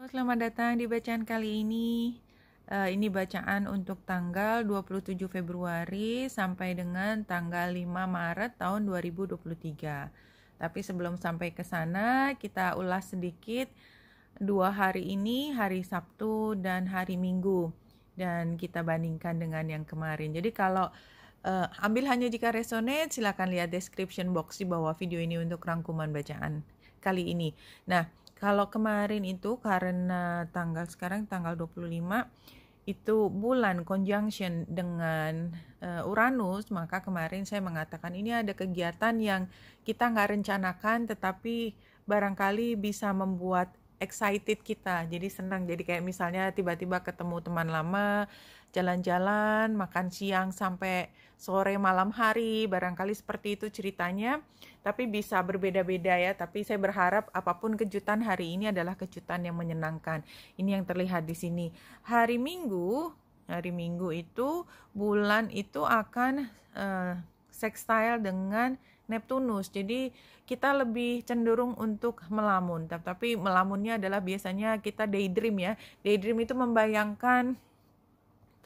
Selamat datang di bacaan kali ini. Ini bacaan untuk tanggal 27 Februari sampai dengan tanggal 5 Maret tahun 2023. Tapi sebelum sampai ke sana, kita ulas sedikit 2 hari ini, hari Sabtu dan hari Minggu. Dan kita bandingkan dengan yang kemarin. Jadi kalau ambil hanya jika resonate, silakan lihat description box di bawah video ini untuk rangkuman bacaan kali ini. Nah, kalau kemarin itu karena sekarang tanggal 25 itu bulan conjunction dengan Uranus, maka kemarin saya mengatakan ini ada kegiatan yang kita nggak rencanakan tetapi barangkali bisa membuat excited kita, jadi senang. Jadi kayak misalnya tiba-tiba ketemu teman lama, jalan-jalan, makan siang sampai sore malam hari, barangkali seperti itu ceritanya. Tapi bisa berbeda-beda ya, tapi saya berharap apapun kejutan hari ini adalah kejutan yang menyenangkan. Ini yang terlihat di sini. Hari Minggu itu bulan itu akan sextile dengan Neptunus. Jadi kita lebih cenderung untuk melamun. Tapi melamunnya adalah biasanya kita daydream ya. Daydream itu membayangkan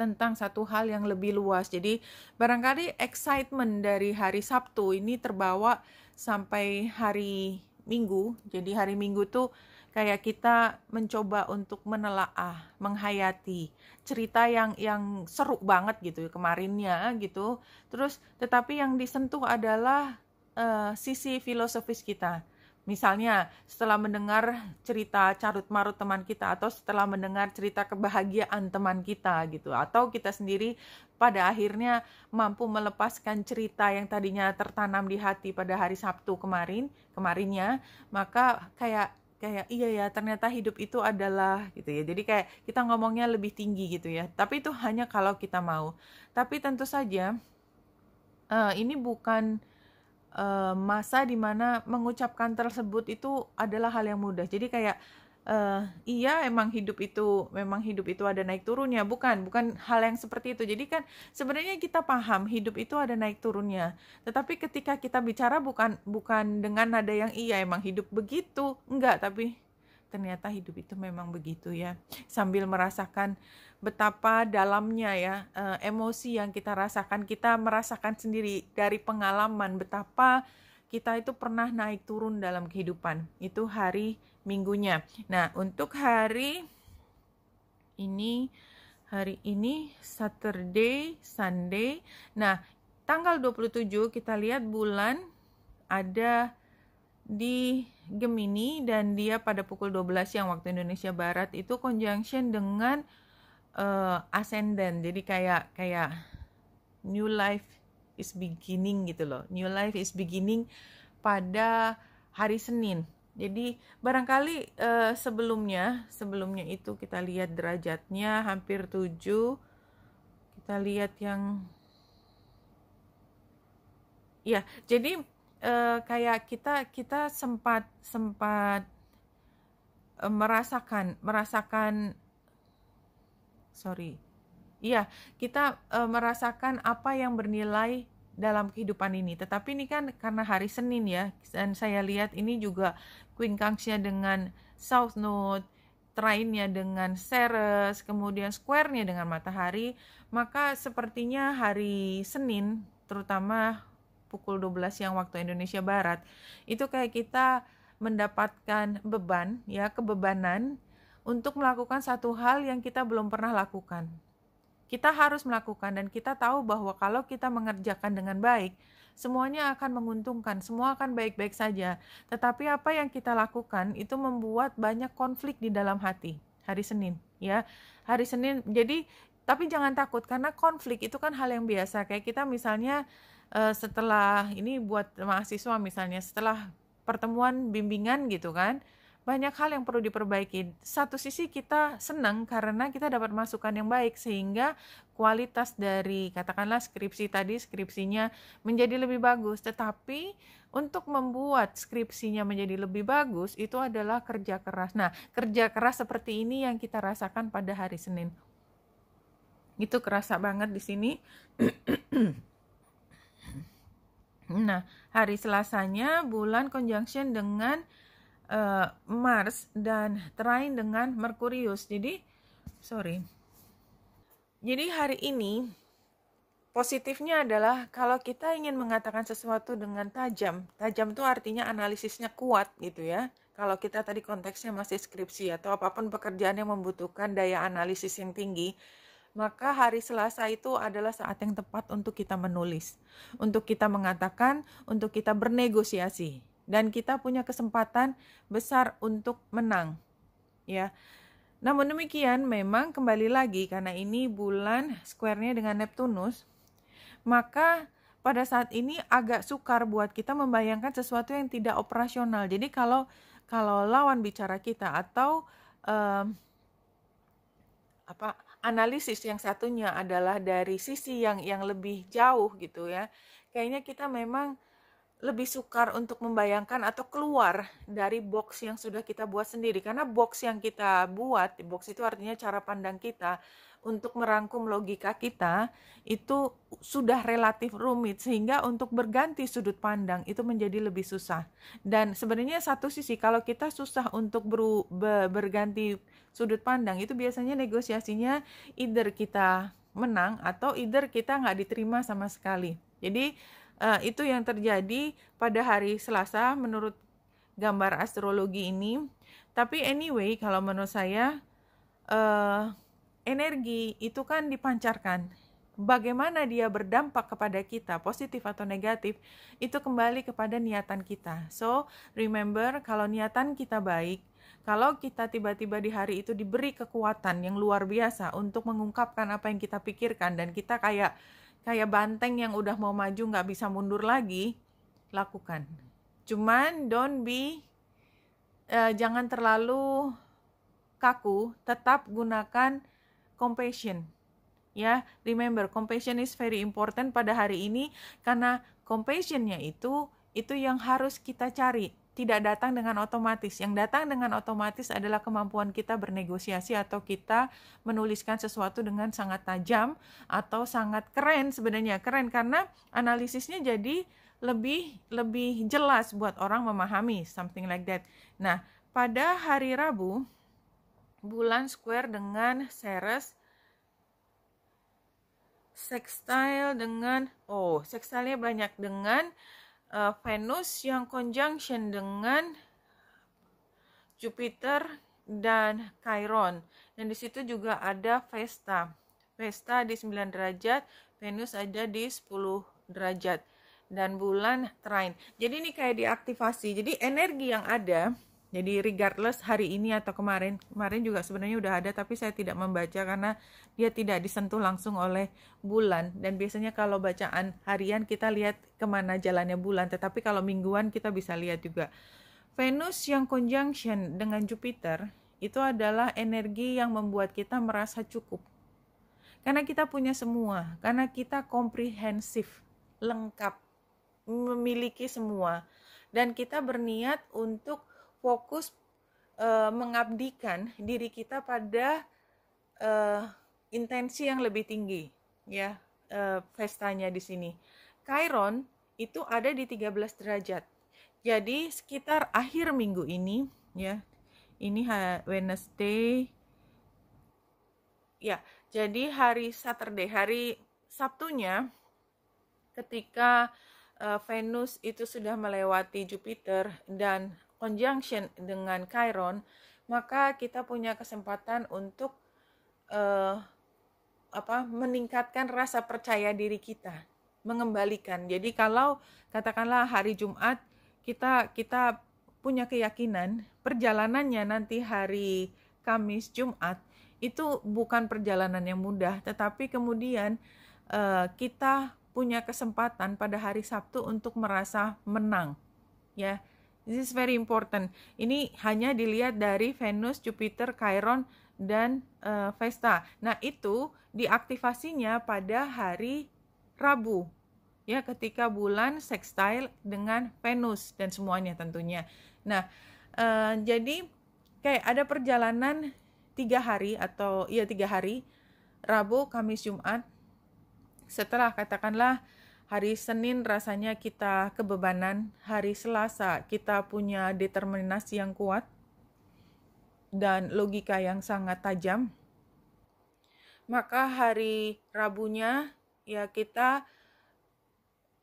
tentang satu hal yang lebih luas. Jadi barangkali excitement dari hari Sabtu ini terbawa sampai hari Minggu. Jadi hari Minggu tuh kayak kita mencoba untuk menelaah, menghayati cerita yang seru banget gitu kemarinnya gitu. Terus tetapi yang disentuh adalah sisi filosofis kita. Misalnya setelah mendengar cerita carut marut teman kita, atau setelah mendengar cerita kebahagiaan teman kita gitu, atau kita sendiri pada akhirnya mampu melepaskan cerita yang tadinya tertanam di hati pada hari Sabtu kemarinnya, maka kayak iya ya, ternyata hidup itu adalah gitu ya. Jadi kayak kita ngomongnya lebih tinggi gitu ya. Tapi itu hanya kalau kita mau. Tapi tentu saja ini bukan masa dimana mengucapkan tersebut itu adalah hal yang mudah. Jadi kayak iya memang hidup itu ada naik turunnya, bukan hal yang seperti itu. Jadi kan sebenarnya kita paham hidup itu ada naik turunnya. Tetapi ketika kita bicara bukan dengan nada yang iya emang hidup begitu, enggak, tapi ternyata hidup itu memang begitu ya. Sambil merasakan betapa dalamnya ya emosi yang kita rasakan, kita merasakan sendiri dari pengalaman betapa kita itu pernah naik turun dalam kehidupan. Itu hari Minggunya. Nah, untuk hari ini Saturday, Sunday. Nah, tanggal 27 kita lihat bulan ada di Gemini dan dia pada pukul 12 siang waktu Indonesia Barat itu conjunction dengan ascendant. Jadi kayak new life is beginning gitu loh. New life is beginning pada hari Senin. Jadi barangkali sebelumnya itu kita lihat derajatnya hampir 7. Kita lihat yang ya, jadi kayak kita sempat merasakan kita merasakan apa yang bernilai dalam kehidupan ini. Tetapi ini kan karena hari Senin ya, dan saya lihat ini juga quincunx-nya dengan South Node, trine-nya dengan Ceres, kemudian square-nya dengan matahari, maka sepertinya hari Senin, terutama pukul 12 siang waktu Indonesia Barat, itu kayak kita mendapatkan kebebanan untuk melakukan satu hal yang kita belum pernah lakukan. Kita harus melakukan, dan kita tahu bahwa kalau kita mengerjakan dengan baik, semuanya akan menguntungkan, semua akan baik-baik saja. Tetapi apa yang kita lakukan itu membuat banyak konflik di dalam hati. Hari Senin, ya. Hari Senin, jadi tapi jangan takut karena konflik itu kan hal yang biasa. Kayak kita misalnya setelah ini buat mahasiswa misalnya, setelah pertemuan bimbingan gitu kan, banyak hal yang perlu diperbaiki. Satu sisi kita senang karena kita dapat masukan yang baik sehingga kualitas dari katakanlah skripsinya menjadi lebih bagus. Tetapi untuk membuat skripsinya menjadi lebih bagus itu adalah kerja keras. Nah, kerja keras seperti ini yang kita rasakan pada hari Senin. Itu kerasa banget di sini. Nah, hari Selasanya bulan conjunction dengan Mars dan trine dengan Merkurius. Jadi hari ini positifnya adalah kalau kita ingin mengatakan sesuatu dengan tajam itu artinya analisisnya kuat gitu ya. Kalau kita tadi konteksnya masih skripsi atau apapun pekerjaan yang membutuhkan daya analisis yang tinggi, maka hari Selasa itu adalah saat yang tepat untuk kita menulis, untuk kita mengatakan, untuk kita bernegosiasi, dan kita punya kesempatan besar untuk menang, ya. Namun demikian, memang kembali lagi karena ini bulan square-nya dengan Neptunus, maka pada saat ini agak sukar buat kita membayangkan sesuatu yang tidak operasional. Jadi kalau lawan bicara kita atau analisis yang satunya adalah dari sisi yang lebih jauh gitu ya, kayaknya kita memang lebih sukar untuk membayangkan atau keluar dari box yang sudah kita buat sendiri. Karena box yang kita buat, box itu artinya cara pandang kita untuk merangkum logika kita, itu sudah relatif rumit, sehingga untuk berganti sudut pandang itu menjadi lebih susah. Dan sebenarnya satu sisi, kalau kita susah untuk berganti sudut pandang, itu biasanya negosiasinya either kita menang atau either kita nggak diterima sama sekali. Jadi itu yang terjadi pada hari Selasa menurut gambar astrologi ini. Tapi anyway, kalau menurut saya energi itu kan dipancarkan. Bagaimana dia berdampak kepada kita, positif atau negatif, itu kembali kepada niatan kita. So, remember, kalau niatan kita baik, kalau kita tiba-tiba di hari itu diberi kekuatan yang luar biasa untuk mengungkapkan apa yang kita pikirkan, dan kita kayak banteng yang udah mau maju nggak bisa mundur lagi, lakukan. Cuman jangan terlalu kaku, tetap gunakan compassion. Ya, remember, compassion is very important pada hari ini, karena compassionnya itu yang harus kita cari. Tidak datang dengan otomatis. Yang datang dengan otomatis adalah kemampuan kita bernegosiasi atau kita menuliskan sesuatu dengan sangat tajam atau sangat keren. Sebenarnya keren karena analisisnya jadi lebih jelas buat orang memahami, something like that. Nah, pada hari Rabu, bulan square dengan Ceres, sextile dengan sextile-nya banyak dengan Venus yang conjunction dengan Jupiter dan Chiron. Dan di situ juga ada Vesta. Vesta di 9 derajat, Venus ada di 10 derajat. Dan bulan trine. Jadi ini kayak diaktifasi. Jadi energi yang ada, jadi regardless hari ini atau kemarin juga sebenarnya udah ada, tapi saya tidak membaca karena dia tidak disentuh langsung oleh bulan. Dan biasanya kalau bacaan harian kita lihat kemana jalannya bulan, tetapi kalau mingguan kita bisa lihat juga. Venus yang conjunction dengan Jupiter itu adalah energi yang membuat kita merasa cukup. Karena kita punya semua, karena kita komprehensif, lengkap, memiliki semua. Dan kita berniat untuk fokus mengabdikan diri kita pada intensi yang lebih tinggi, ya. Vestanya di sini. Chiron itu ada di 13 derajat. Jadi sekitar akhir minggu ini, ya. Ini Wednesday. Ya, jadi hari Saturday, hari Sabtunya, ketika Venus itu sudah melewati Jupiter dan conjunction dengan Chiron, maka kita punya kesempatan untuk meningkatkan rasa percaya diri kita, mengembalikan. Jadi kalau katakanlah hari Jumat kita punya keyakinan perjalanannya nanti hari Kamis Jumat itu bukan perjalanan yang mudah, tetapi kemudian kita punya kesempatan pada hari Sabtu untuk merasa menang, ya. This is very important. Ini hanya dilihat dari Venus, Jupiter, Chiron, dan Vesta. Nah, itu diaktifasinya pada hari Rabu, ya, ketika bulan sextile dengan Venus dan semuanya tentunya. Nah, jadi kayak ada perjalanan 3 hari Rabu, Kamis, Jumat. Setelah katakanlah Hari Senin rasanya kita kebebanan, hari Selasa kita punya determinasi yang kuat dan logika yang sangat tajam. Maka hari Rabunya ya kita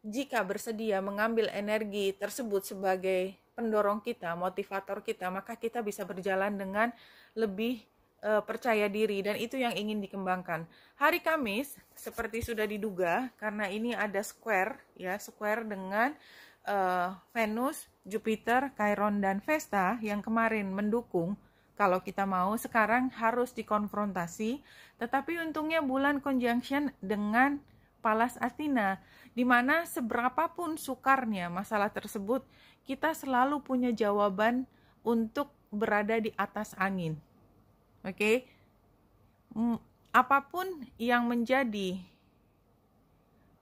jika bersedia mengambil energi tersebut sebagai pendorong kita, motivator kita, maka kita bisa berjalan dengan lebih percaya diri, dan itu yang ingin dikembangkan. Hari Kamis seperti sudah diduga, karena ini ada square ya, square dengan Venus, Jupiter, Chiron dan Vesta yang kemarin mendukung. Kalau kita mau sekarang harus dikonfrontasi, tetapi untungnya bulan conjunction dengan Pallas Athena, di mana seberapapun sukarnya masalah tersebut, kita selalu punya jawaban untuk berada di atas angin. Oke? Apapun yang menjadi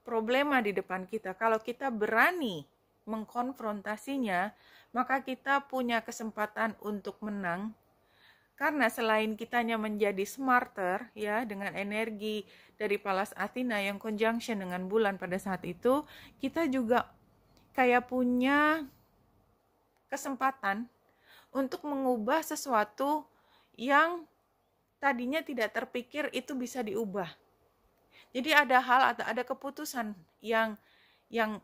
problema di depan kita, kalau kita berani mengkonfrontasinya, maka kita punya kesempatan untuk menang. Karena selain kitanya menjadi smarter ya dengan energi dari Pallas Athena yang conjunction dengan bulan pada saat itu, kita juga kayak punya kesempatan untuk mengubah sesuatu yang tadinya tidak terpikir itu bisa diubah. Jadi ada hal atau ada keputusan yang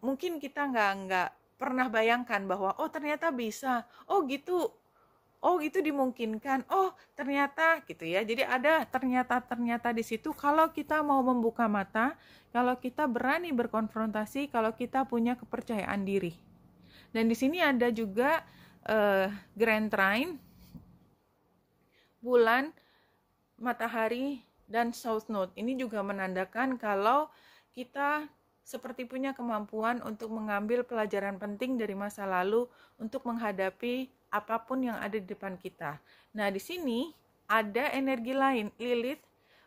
mungkin kita nggak pernah bayangkan bahwa oh ternyata bisa, oh gitu dimungkinkan, oh ternyata gitu ya. Jadi ada ternyata di situ kalau kita mau membuka mata, kalau kita berani berkonfrontasi, kalau kita punya kepercayaan diri. Dan di sini ada juga Grand Trine, bulan, matahari, dan South Node. Ini juga menandakan kalau kita seperti punya kemampuan untuk mengambil pelajaran penting dari masa lalu untuk menghadapi apapun yang ada di depan kita. Nah, di sini ada energi lain, Lilith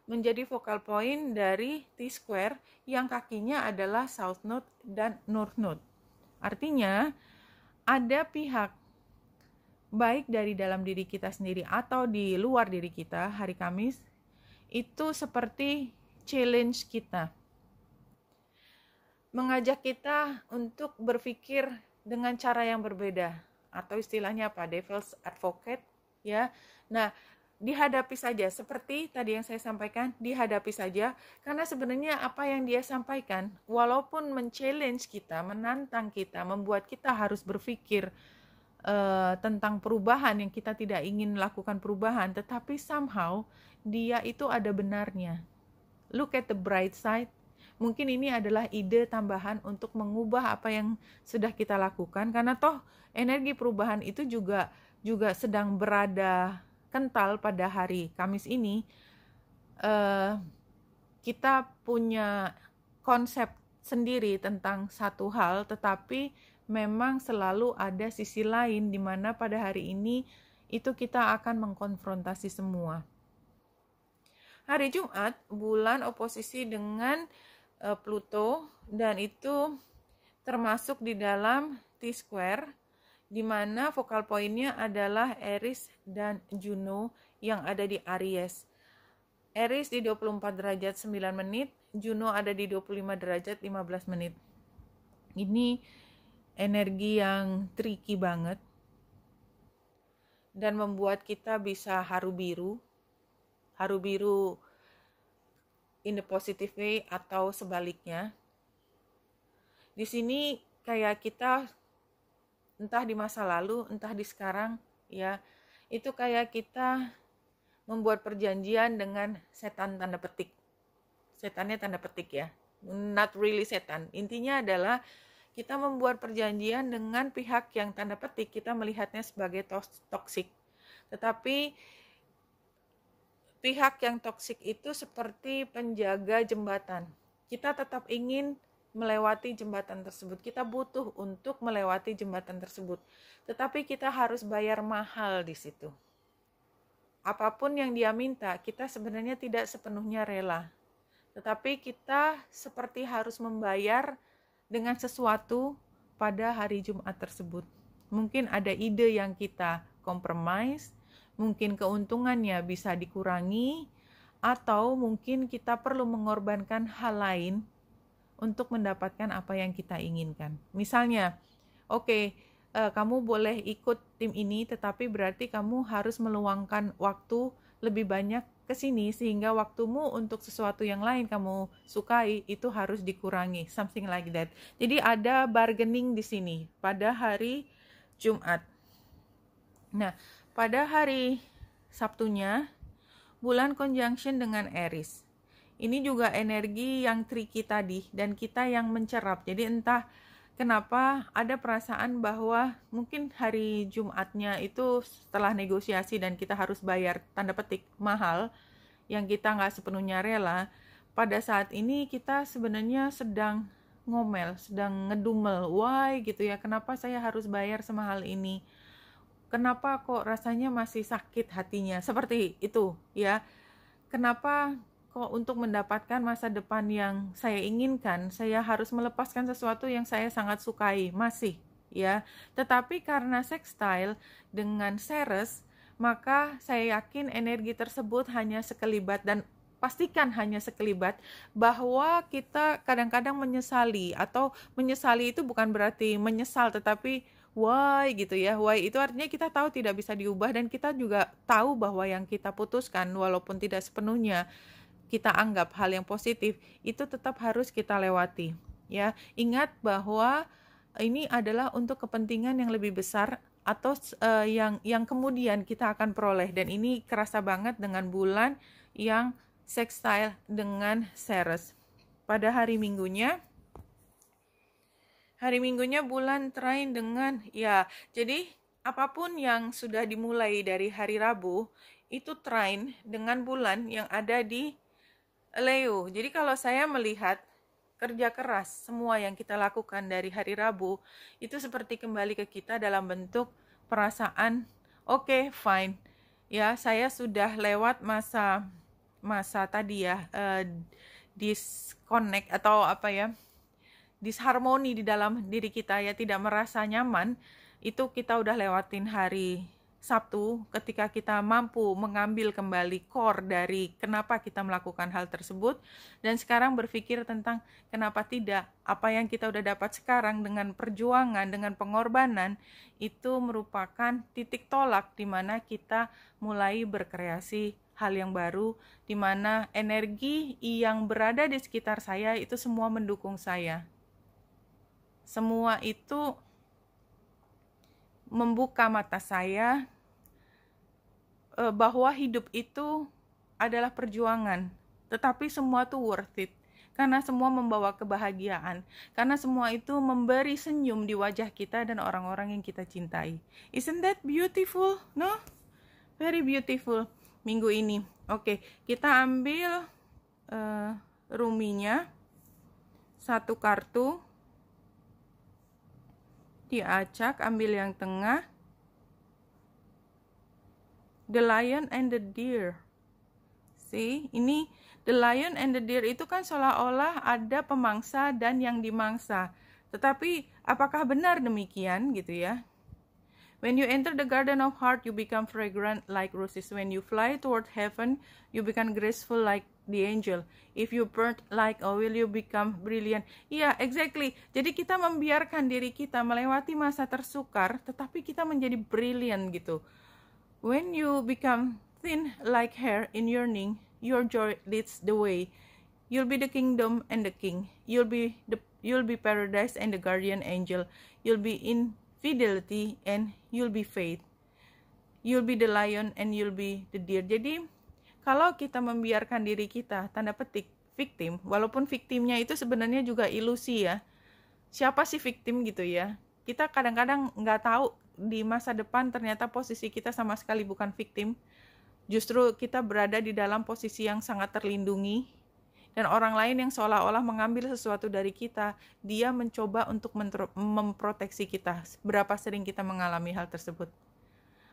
menjadi focal point dari T-square yang kakinya adalah South Node dan North Node. Artinya, ada pihak baik dari dalam diri kita sendiri atau di luar diri kita hari Kamis itu seperti challenge kita, mengajak kita untuk berpikir dengan cara yang berbeda, atau istilahnya apa, devil's advocate ya. Nah, dihadapi saja seperti tadi yang saya sampaikan, dihadapi saja, karena sebenarnya apa yang dia sampaikan walaupun men-challenge kita, menantang kita, membuat kita harus berpikir tentang perubahan yang kita tidak ingin melakukan perubahan, tetapi somehow dia itu ada benarnya. Look at the bright side. Mungkin ini adalah ide tambahan untuk mengubah apa yang sudah kita lakukan, karena toh energi perubahan itu juga sedang berada kental pada hari Kamis ini. Kita punya konsep sendiri tentang satu hal, tetapi memang selalu ada sisi lain di mana pada hari ini itu kita akan mengkonfrontasi semua. Hari Jumat, bulan oposisi dengan Pluto, dan itu termasuk di dalam T-square, di mana focal point-nya adalah Aries dan Juno yang ada di Aries. Aries di 24 derajat 9 menit, Juno ada di 25 derajat 15 menit. Ini energi yang tricky banget dan membuat kita bisa haru biru in the positive way atau sebaliknya. Di sini kayak kita entah di masa lalu, entah di sekarang ya, itu kayak kita membuat perjanjian dengan setan tanda petik. Setannya tanda petik ya, not really setan. Intinya adalah kita membuat perjanjian dengan pihak yang tanda petik kita melihatnya sebagai toksik. Tetapi pihak yang toksik itu seperti penjaga jembatan. Kita tetap ingin melewati jembatan tersebut. Kita butuh untuk melewati jembatan tersebut. Tetapi kita harus bayar mahal di situ. Apapun yang dia minta, kita sebenarnya tidak sepenuhnya rela. Tetapi kita seperti harus membayar dengan sesuatu pada hari Jumat tersebut. Mungkin ada ide yang kita compromise, mungkin keuntungannya bisa dikurangi, atau mungkin kita perlu mengorbankan hal lain untuk mendapatkan apa yang kita inginkan. Misalnya, oke, kamu boleh ikut tim ini, tetapi berarti kamu harus meluangkan waktu lebih banyak ke sini, sehingga waktumu untuk sesuatu yang lain kamu sukai itu harus dikurangi, something like that. Jadi ada bargaining di sini pada hari Jumat. Nah, pada hari Sabtunya, bulan conjunction dengan Aries. Ini juga energi yang tricky tadi, dan kita yang mencerap. Jadi entah kenapa ada perasaan bahwa mungkin hari Jumatnya itu setelah negosiasi dan kita harus bayar tanda petik mahal, yang kita nggak sepenuhnya rela. Pada saat ini kita sebenarnya sedang ngomel, sedang ngedumel, why gitu ya, kenapa saya harus bayar semahal ini? Kenapa kok rasanya masih sakit hatinya? Seperti itu ya. Kenapa kok untuk mendapatkan masa depan yang saya inginkan, saya harus melepaskan sesuatu yang saya sangat sukai? Masih ya. Tetapi karena sextile dengan Ceres, maka saya yakin energi tersebut hanya sekelibat, dan pastikan hanya sekelibat, bahwa kita kadang-kadang menyesali, atau menyesali itu bukan berarti menyesal, tetapi why gitu ya. Why itu artinya kita tahu tidak bisa diubah, dan kita juga tahu bahwa yang kita putuskan walaupun tidak sepenuhnya kita anggap hal yang positif, itu tetap harus kita lewati ya. Ingat bahwa ini adalah untuk kepentingan yang lebih besar, atau yang kemudian kita akan peroleh, dan ini kerasa banget dengan bulan yang sextile dengan Ceres. Pada hari Minggunya bulan trine dengan, ya, jadi apapun yang sudah dimulai dari hari Rabu, itu trine dengan bulan yang ada di Leo. Jadi kalau saya melihat kerja keras, semua yang kita lakukan dari hari Rabu, itu seperti kembali ke kita dalam bentuk perasaan, oke, fine. Ya, saya sudah lewat masa tadi ya, disconnect atau apa ya, disharmoni di dalam diri kita ya, tidak merasa nyaman. Itu kita udah lewatin hari Sabtu ketika kita mampu mengambil kembali core dari kenapa kita melakukan hal tersebut, dan sekarang berpikir tentang kenapa tidak, apa yang kita udah dapat sekarang dengan perjuangan, dengan pengorbanan, itu merupakan titik tolak di mana kita mulai berkreasi hal yang baru, di mana energi yang berada di sekitar saya itu semua mendukung saya. Semua itu membuka mata saya bahwa hidup itu adalah perjuangan, tetapi semua itu worth it, karena semua membawa kebahagiaan, karena semua itu memberi senyum di wajah kita dan orang-orang yang kita cintai. Isn't that beautiful? No? Very beautiful minggu ini. Oke, kita ambil ruminya, satu kartu, diacak, ambil yang tengah, the lion and the deer. See, ini the lion and the deer itu kan seolah-olah ada pemangsa dan yang dimangsa. Tetapi apakah benar demikian gitu ya? When you enter the garden of heart, you become fragrant like roses. When you fly toward heaven, you become graceful like the angel. If you burn like oil, you become brilliant. Iya, exactly. Jadi kita membiarkan diri kita melewati masa tersukar, tetapi kita menjadi brilliant gitu. When you become thin like hair in yearning, your joy leads the way. You'll be the kingdom and the king. You'll be paradise and the guardian angel. You'll be in fidelity and you'll be faith. You'll be the lion and you'll be the deer. Jadi kalau kita membiarkan diri kita, tanda petik, victim, walaupun victimnya itu sebenarnya juga ilusi ya. Siapa sih victim gitu ya? Kita kadang-kadang nggak tahu di masa depan ternyata posisi kita sama sekali bukan victim. Justru kita berada di dalam posisi yang sangat terlindungi, dan orang lain yang seolah-olah mengambil sesuatu dari kita, dia mencoba untuk memproteksi kita. Berapa sering kita mengalami hal tersebut?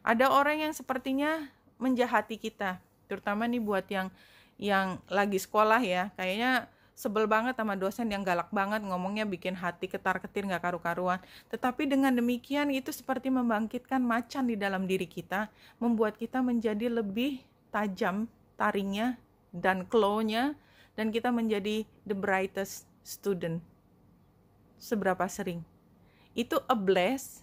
Ada orang yang sepertinya menjahati kita, terutama nih buat yang lagi sekolah ya, kayaknya sebel banget sama dosen yang galak banget, ngomongnya bikin hati ketar-ketir gak karu-karuan. Tetapi dengan demikian itu seperti membangkitkan macan di dalam diri kita, membuat kita menjadi lebih tajam taringnya dan claw-nya, dan kita menjadi the brightest student? Seberapa sering? Itu a bless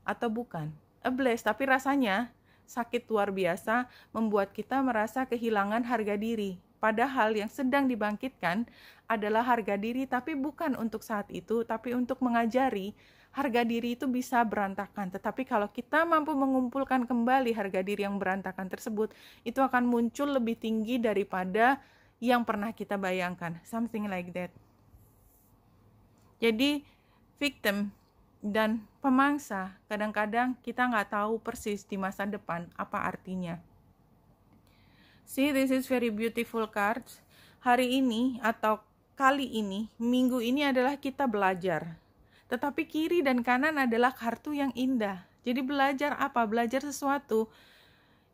atau bukan? A bless, tapi rasanya sakit luar biasa, membuat kita merasa kehilangan harga diri. Padahal yang sedang dibangkitkan adalah harga diri, tapi bukan untuk saat itu, tapi untuk mengajari harga diri itu bisa berantakan. Tetapi kalau kita mampu mengumpulkan kembali harga diri yang berantakan tersebut, itu akan muncul lebih tinggi daripada yang pernah kita bayangkan. Something like that. Jadi, victim dan pemangsa, kadang-kadang kita nggak tahu persis di masa depan apa artinya. See, this is very beautiful cards. Hari ini atau kali ini, minggu ini adalah kita belajar. Tetapi kiri dan kanan adalah kartu yang indah. Jadi belajar apa? Belajar sesuatu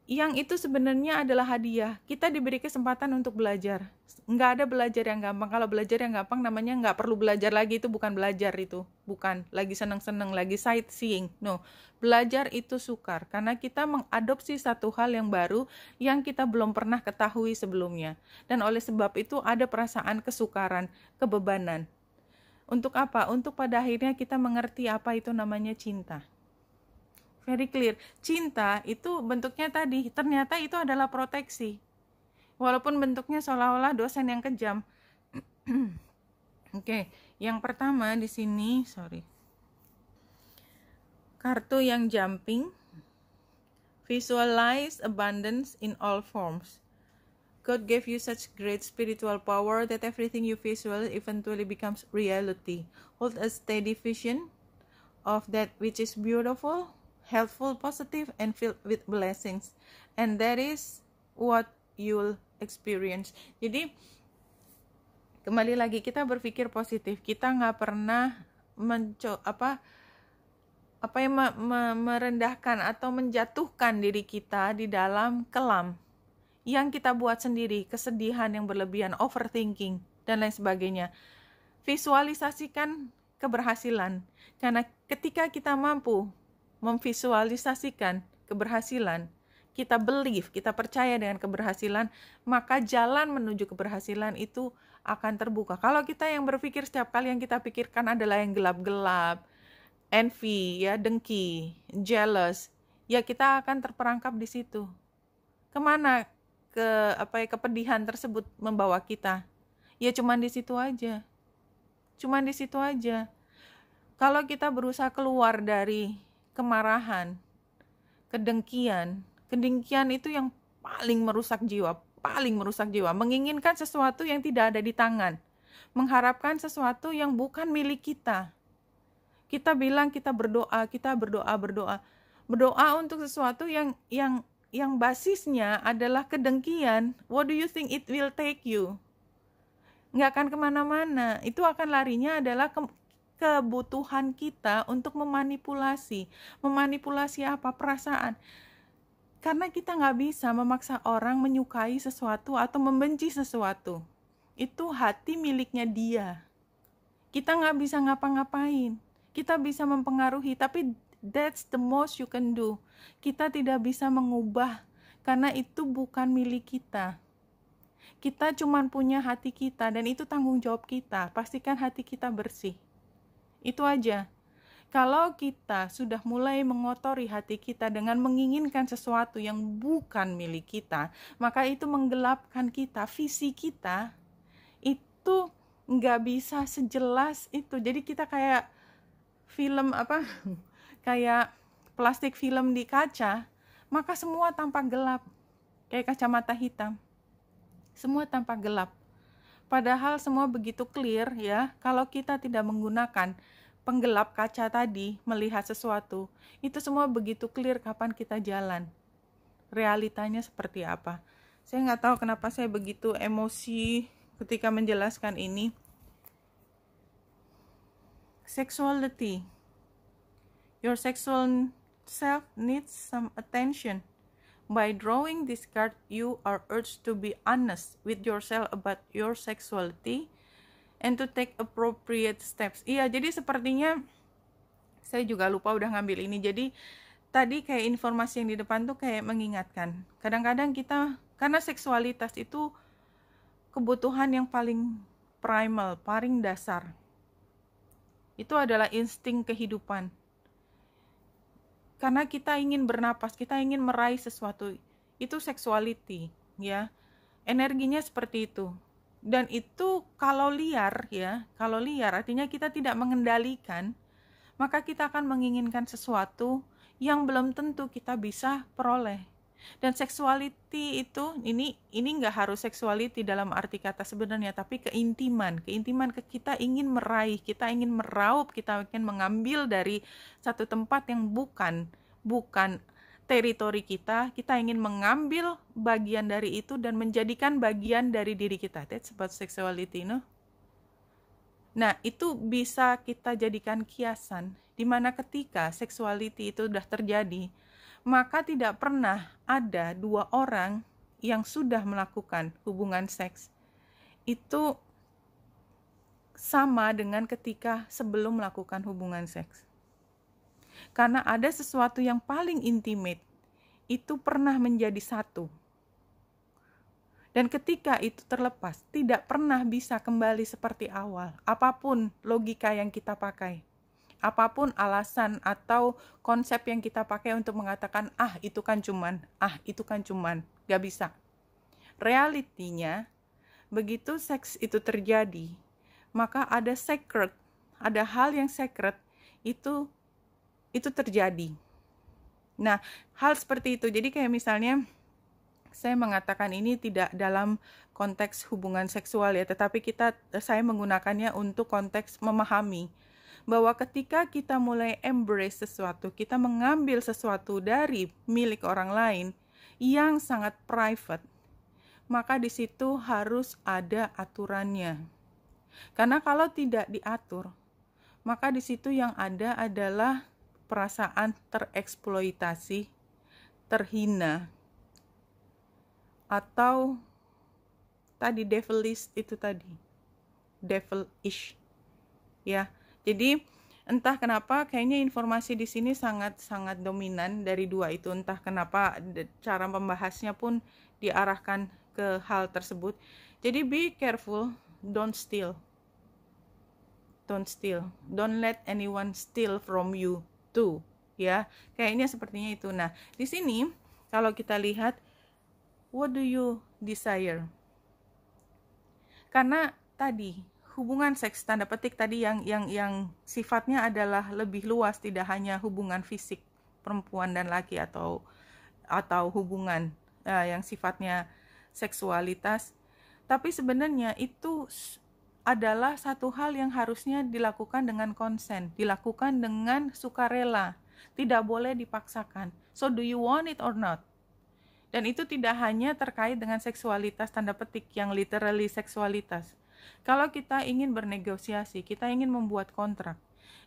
yang itu sebenarnya adalah hadiah. Kita diberi kesempatan untuk belajar. Nggak ada belajar yang gampang. Kalau belajar yang gampang namanya nggak perlu belajar lagi, itu bukan belajar itu. Bukan, lagi seneng-seneng, lagi sightseeing. No, belajar itu sukar. Karena kita mengadopsi satu hal yang baru yang kita belum pernah ketahui sebelumnya. Dan oleh sebab itu ada perasaan kesukaran, kebebanan. Untuk apa? Untuk pada akhirnya kita mengerti apa itu namanya cinta. Very clear. Cinta itu bentuknya tadi, ternyata itu adalah proteksi. Walaupun bentuknya seolah-olah dosen yang kejam. Oke, yang pertama di sini, kartu yang jumping, visualize abundance in all forms. God gave you such great spiritual power that everything you visualize eventually becomes reality. Hold a steady vision of that which is beautiful, helpful, positive, and filled with blessings. And that is what you'll experience. Jadi, kembali lagi kita berpikir positif. Kita nggak pernah merendahkan atau menjatuhkan diri kita di dalam kelam yang kita buat sendiri, kesedihan yang berlebihan, overthinking, dan lain sebagainya. Visualisasikan keberhasilan. Karena ketika kita mampu memvisualisasikan keberhasilan, kita believe, kita percaya dengan keberhasilan, maka jalan menuju keberhasilan itu akan terbuka. Kalau kita yang berpikir setiap kali yang kita pikirkan adalah yang gelap-gelap, envy, ya, dengki, jealous, ya kita akan terperangkap di situ. Kemana kepedihan tersebut membawa kita? Ya cuman di situ aja. Cuman di situ aja. Kalau kita berusaha keluar dari kemarahan, kedengkian itu yang paling merusak jiwa, menginginkan sesuatu yang tidak ada di tangan, mengharapkan sesuatu yang bukan milik kita. Kita bilang kita berdoa untuk sesuatu yang basisnya adalah kedengkian. What do you think it will take you? Nggak akan kemana-mana. Itu akan larinya adalah kebutuhan kita untuk memanipulasi apa? Perasaan. Karena kita nggak bisa memaksa orang menyukai sesuatu atau membenci sesuatu. Itu hati miliknya dia. Kita nggak bisa ngapa-ngapain. Kita bisa mempengaruhi, tapi that's the most you can do. Kita tidak bisa mengubah, karena itu bukan milik kita. Kita cuma punya hati kita, dan itu tanggung jawab kita. Pastikan hati kita bersih. Itu aja. Kalau kita sudah mulai mengotori hati kita dengan menginginkan sesuatu yang bukan milik kita, maka itu menggelapkan kita, visi kita itu nggak bisa sejelas itu. Jadi kita kayak film kayak plastik film di kaca, maka semua tampak gelap, kayak kacamata hitam. Semua tampak gelap. Padahal semua begitu clear ya, kalau kita tidak menggunakan penggelap kaca tadi, melihat sesuatu, itu semua begitu clear kapan kita jalan. Realitanya seperti apa. Saya nggak tahu kenapa saya begitu emosi ketika menjelaskan ini. Sexuality. Your sexual self needs some attention. By drawing this card, you are urged to be honest with yourself about your sexuality and to take appropriate steps. Iya, jadi sepertinya saya juga lupa udah ngambil ini. Jadi tadi kayak informasi yang di depan tuh kayak mengingatkan. Kadang-kadang kita, karena seksualitas itu kebutuhan yang paling primal, paling dasar. Itu adalah insting kehidupan. Karena kita ingin bernapas, kita ingin meraih sesuatu. Itu sexuality, ya. Energinya seperti itu. Dan itu kalau liar, ya, kalau liar artinya kita tidak mengendalikan, maka kita akan menginginkan sesuatu yang belum tentu kita bisa peroleh. Dan sexuality itu, ini nggak harus sexuality dalam arti kata sebenarnya, tapi keintiman kita ingin meraih, kita ingin meraup, kita ingin mengambil dari satu tempat yang bukan teritori kita ingin mengambil bagian dari itu dan menjadikan bagian dari diri kita. That's about sexuality, no? Nah, itu bisa kita jadikan kiasan, dimana ketika sexuality itu sudah terjadi, maka tidak pernah ada dua orang yang sudah melakukan hubungan seks itu sama dengan ketika sebelum melakukan hubungan seks. Karena ada sesuatu yang paling intimate, itu pernah menjadi satu. Dan ketika itu terlepas, tidak pernah bisa kembali seperti awal. Apapun logika yang kita pakai, apapun alasan atau konsep yang kita pakai untuk mengatakan, itu kan cuman, gak bisa. Realitinya, begitu seks itu terjadi, maka ada sacred, ada hal yang sacred, itu terjadi. Nah, hal seperti itu. Jadi kayak misalnya, saya mengatakan ini tidak dalam konteks hubungan seksual ya, tetapi saya menggunakannya untuk konteks memahami bahwa ketika kita mulai embrace sesuatu, kita mengambil sesuatu dari milik orang lain yang sangat private, maka di situ harus ada aturannya. Karena kalau tidak diatur, maka di situ yang ada adalah perasaan tereksploitasi, terhina, atau tadi devilish, ya. Jadi entah kenapa kayaknya informasi di sini sangat dominan dari dua itu. Entah kenapa cara membahasnya pun diarahkan ke hal tersebut. Jadi be careful, don't steal, don't let anyone steal from you too, ya. Kayaknya sepertinya itu. Nah, di sini kalau kita lihat, what do you desire? Karena tadi hubungan seks tanda petik tadi yang sifatnya adalah lebih luas, tidak hanya hubungan fisik perempuan dan laki atau hubungan yang sifatnya seksualitas, tapi sebenarnya itu adalah satu hal yang harusnya dilakukan dengan konsen, dilakukan dengan sukarela, tidak boleh dipaksakan. So do you want it or not? Dan itu tidak hanya terkait dengan seksualitas tanda petik yang literally seksualitas. Kalau kita ingin bernegosiasi, kita ingin membuat kontrak.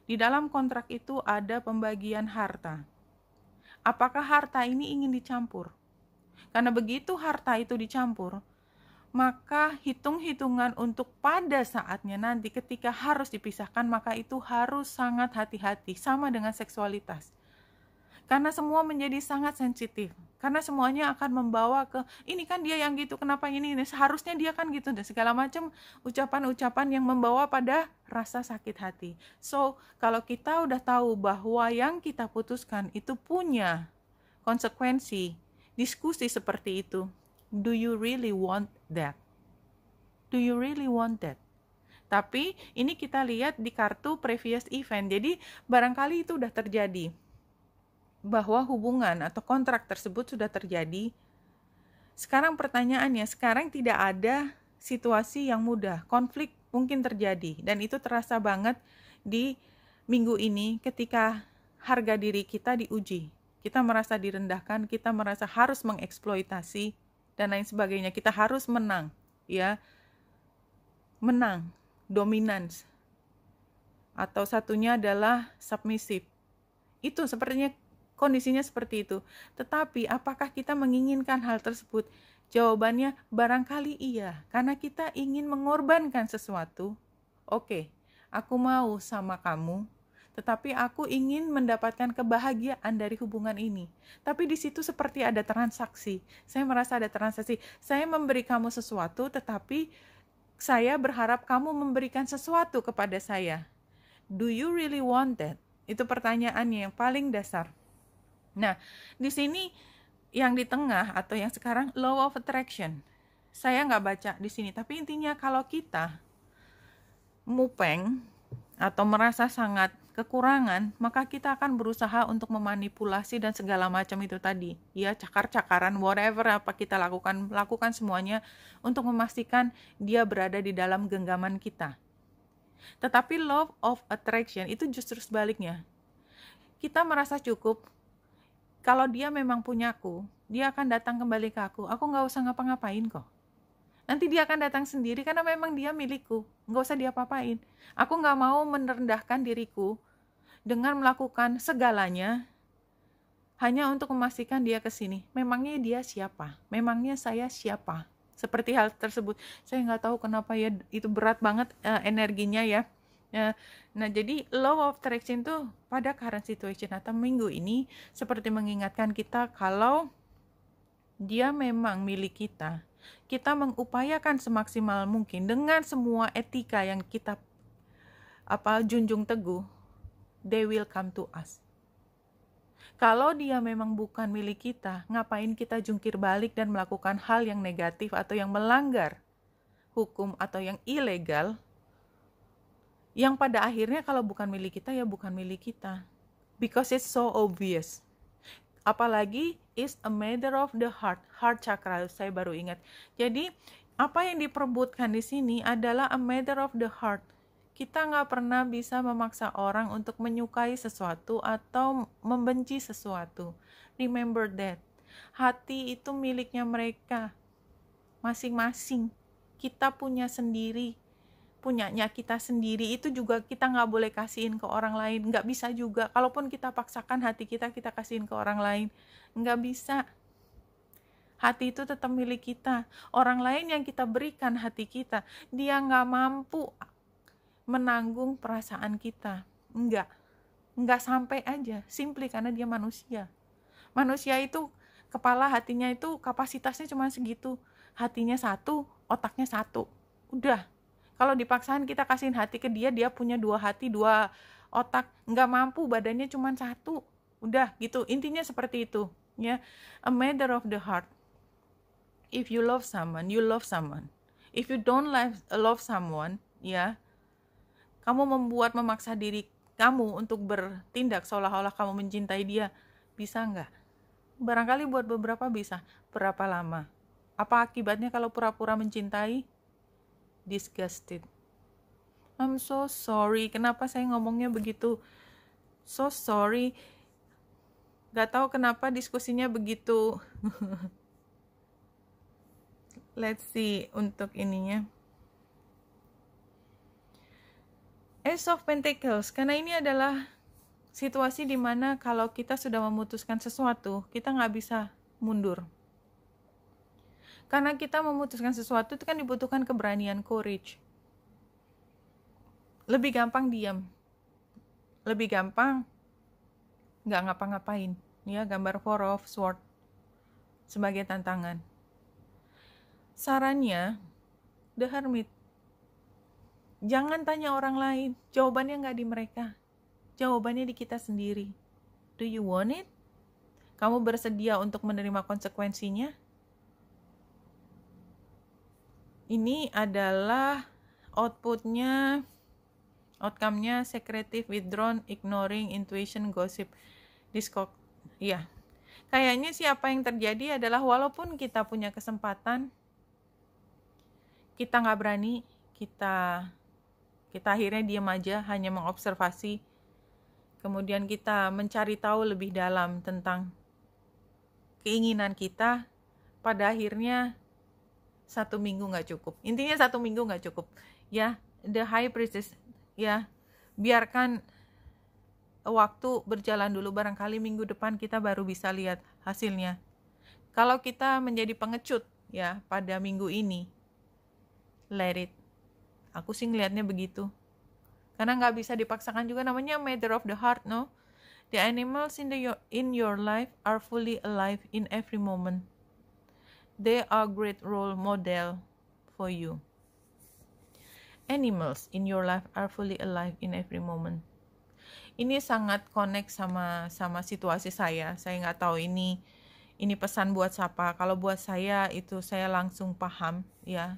Di dalam kontrak itu ada pembagian harta. Apakah harta ini ingin dicampur? Karena begitu harta itu dicampur, maka hitung-hitungan untuk pada saatnya nanti ketika harus dipisahkan, maka itu harus sangat hati-hati, sama dengan seksualitas. Karena semua menjadi sangat sensitif. Karena semuanya akan membawa ke, ini kan dia yang gitu, kenapa ini seharusnya dia kan gitu, dan segala macam ucapan-ucapan yang membawa pada rasa sakit hati. So, kalau kita udah tahu bahwa yang kita putuskan itu punya konsekuensi, diskusi seperti itu, do you really want that? Do you really want that? Tapi ini kita lihat di kartu previous event. Jadi barangkali itu udah terjadi, bahwa hubungan atau kontrak tersebut sudah terjadi. Sekarang pertanyaannya, sekarang tidak ada situasi yang mudah. Konflik mungkin terjadi, dan itu terasa banget di minggu ini ketika harga diri kita diuji. Kita merasa direndahkan, kita merasa harus mengeksploitasi dan lain sebagainya. Kita harus menang, ya. Menang, dominance. Atau satunya adalah submissive. Itu sepertinya kondisinya seperti itu. Tetapi apakah kita menginginkan hal tersebut? Jawabannya barangkali iya. Karena kita ingin mengorbankan sesuatu. Oke, aku mau sama kamu, tetapi aku ingin mendapatkan kebahagiaan dari hubungan ini. Tapi di situ seperti ada transaksi. Saya merasa ada transaksi. Saya memberi kamu sesuatu, tetapi saya berharap kamu memberikan sesuatu kepada saya. Do you really want that? Itu pertanyaannya yang paling dasar. Nah, di sini yang di tengah atau yang sekarang law of attraction. Saya nggak baca di sini, tapi intinya kalau kita mupeng atau merasa sangat kekurangan, maka kita akan berusaha untuk memanipulasi dan segala macam itu tadi. Ya, cakar-cakaran, whatever apa kita lakukan semuanya untuk memastikan dia berada di dalam genggaman kita. Tetapi law of attraction itu justru sebaliknya. Kita merasa cukup, kalau dia memang punyaku, dia akan datang kembali ke aku nggak usah ngapa-ngapain kok. Nanti dia akan datang sendiri karena memang dia milikku, nggak usah dia apa-apain. Aku nggak mau merendahkan diriku dengan melakukan segalanya hanya untuk memastikan dia kesini. Memangnya dia siapa? Memangnya saya siapa? Seperti hal tersebut, saya nggak tahu kenapa ya, itu berat banget energinya ya. Nah, jadi law of attraction tuh pada current situation atau minggu ini seperti mengingatkan kita kalau dia memang milik kita. Kita mengupayakan semaksimal mungkin dengan semua etika yang kita junjung teguh, they will come to us. Kalau dia memang bukan milik kita, ngapain kita jungkir balik dan melakukan hal yang negatif atau yang melanggar hukum atau yang ilegal, yang pada akhirnya kalau bukan milik kita ya bukan milik kita, because it's so obvious. Apalagi is a matter of the heart chakra, saya baru ingat. Jadi apa yang diperebutkan di sini adalah a matter of the heart. Kita nggak pernah bisa memaksa orang untuk menyukai sesuatu atau membenci sesuatu. Remember that. Hati itu miliknya mereka masing-masing. Kita punya sendiri, punyanya kita sendiri. Itu juga kita nggak boleh kasihin ke orang lain. Nggak bisa juga. Kalaupun kita paksakan hati kita kasihin ke orang lain, nggak bisa. Hati itu tetap milik kita. Orang lain yang kita berikan hati kita, dia nggak mampu menanggung perasaan kita. Enggak sampai aja, simply karena dia manusia. Manusia itu kepala hatinya itu kapasitasnya cuma segitu. Hatinya satu, otaknya satu. Udah. Kalau dipaksain kita kasihin hati ke dia, dia punya 2 hati, 2 otak, enggak mampu, badannya cuma satu. Udah gitu. Intinya seperti itu, ya. A matter of the heart. If you love someone, you love someone. If you don't love someone, ya, kamu memaksa diri kamu untuk bertindak seolah-olah kamu mencintai dia. Bisa nggak? Barangkali buat beberapa bisa. Berapa lama? Apa akibatnya kalau pura-pura mencintai? Disgusted. I'm so sorry. Kenapa saya ngomongnya begitu? So sorry. Gak tahu kenapa diskusinya begitu. Let's see untuk ininya. Ace of Pentacles, karena ini adalah situasi di mana kalau kita sudah memutuskan sesuatu, kita nggak bisa mundur. Karena kita memutuskan sesuatu itu kan dibutuhkan keberanian, courage. Lebih gampang diam, lebih gampang nggak ngapa-ngapain. Ya, gambar Four of Swords sebagai tantangan. Sarannya, The Hermit. Jangan tanya orang lain, jawabannya nggak di mereka, jawabannya di kita sendiri. Do you want it? Kamu bersedia untuk menerima konsekuensinya? Ini adalah outputnya, outcome-nya secretive, withdrawn, ignoring, intuition, gossip, discord. Iya, kayaknya sih apa yang terjadi adalah walaupun kita punya kesempatan, kita nggak berani, kita akhirnya diam aja, hanya mengobservasi. Kemudian kita mencari tahu lebih dalam tentang keinginan kita. Pada akhirnya 1 minggu nggak cukup. Intinya 1 minggu nggak cukup. Ya, the high priestess. Ya, biarkan waktu berjalan dulu. Barangkali minggu depan kita baru bisa lihat hasilnya. Kalau kita menjadi pengecut ya pada minggu ini, let it. Aku sih ngelihatnya begitu. Karena nggak bisa dipaksakan juga, namanya matter of the heart, no? The animals in your life are fully alive in every moment. They are great role model for you. animals in your life are fully alive in every moment. Ini sangat connect sama situasi saya. Saya nggak tahu ini pesan buat siapa. Kalau buat saya itu saya langsung paham ya.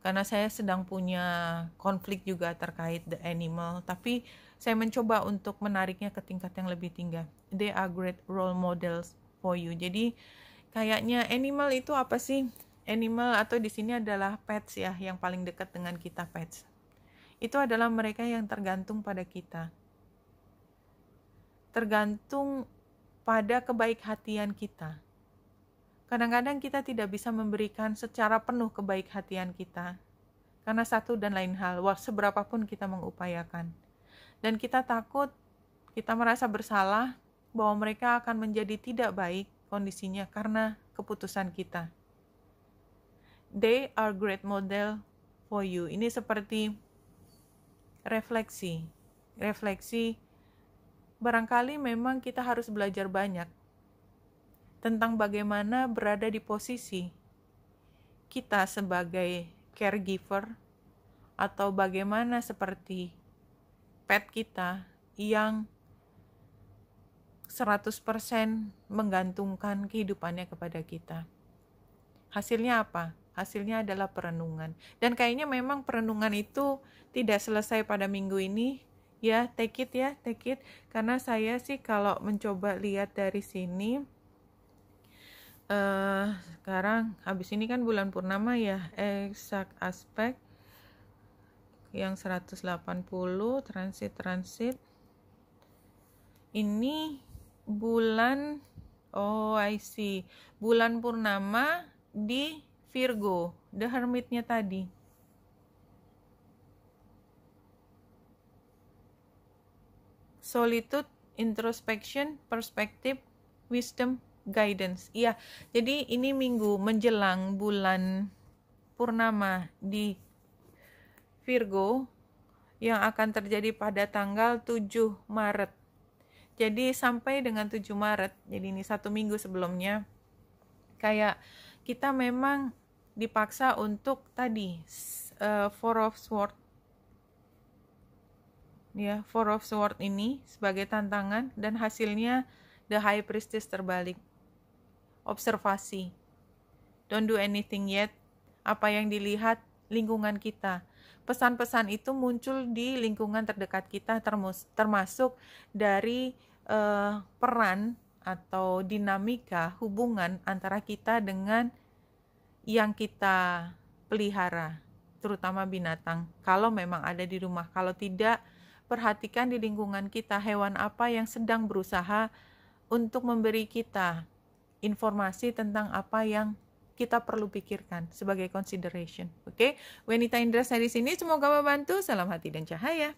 Karena saya sedang punya konflik juga terkait the animal, tapi saya mencoba untuk menariknya ke tingkat yang lebih tinggi. They are great role models for you. Jadi kayaknya animal itu apa sih? Animal atau di sini adalah pets ya, yang paling dekat dengan kita, pets. Itu adalah mereka yang tergantung pada kita. Tergantung pada kebaik-hatian kita. Kadang-kadang kita tidak bisa memberikan secara penuh kebaik-hatian kita. Karena satu dan lain hal, seberapapun kita mengupayakan. Dan kita takut, kita merasa bersalah bahwa mereka akan menjadi tidak baik kondisinya karena keputusan kita. They are great model for you. Ini seperti refleksi. Barangkali memang kita harus belajar banyak tentang bagaimana berada di posisi kita sebagai caregiver atau bagaimana seperti pet kita yang 100% menggantungkan kehidupannya kepada kita. Hasilnya apa? Hasilnya adalah perenungan. Dan kayaknya memang perenungan itu tidak selesai pada minggu ini. Ya, take it. Karena saya sih kalau mencoba lihat dari sini, sekarang habis ini kan bulan purnama ya, exact aspek yang 180 transit. Ini bulan, I see, bulan purnama di Virgo, the hermitnya tadi. Solitude, introspection, perspective, wisdom, guidance. Iya, jadi ini minggu menjelang bulan purnama di Virgo yang akan terjadi pada tanggal 7 Maret. Jadi sampai dengan 7 Maret, jadi ini 1 minggu sebelumnya, kayak kita memang dipaksa untuk tadi Four of Swords. Ya, Four of Swords ini sebagai tantangan dan hasilnya the High Priestess terbalik. Observasi. Don't do anything yet. Apa yang dilihat lingkungan kita. Pesan-pesan itu muncul di lingkungan terdekat kita, termasuk dari peran atau dinamika hubungan antara kita dengan yang kita pelihara, terutama binatang. Kalau memang ada di rumah, kalau tidak, perhatikan di lingkungan kita hewan apa yang sedang berusaha untuk memberi kita informasi tentang apa yang kita perlu pikirkan sebagai consideration. Oke, Wenita Indra dari sini, semoga membantu. Salam hati dan cahaya.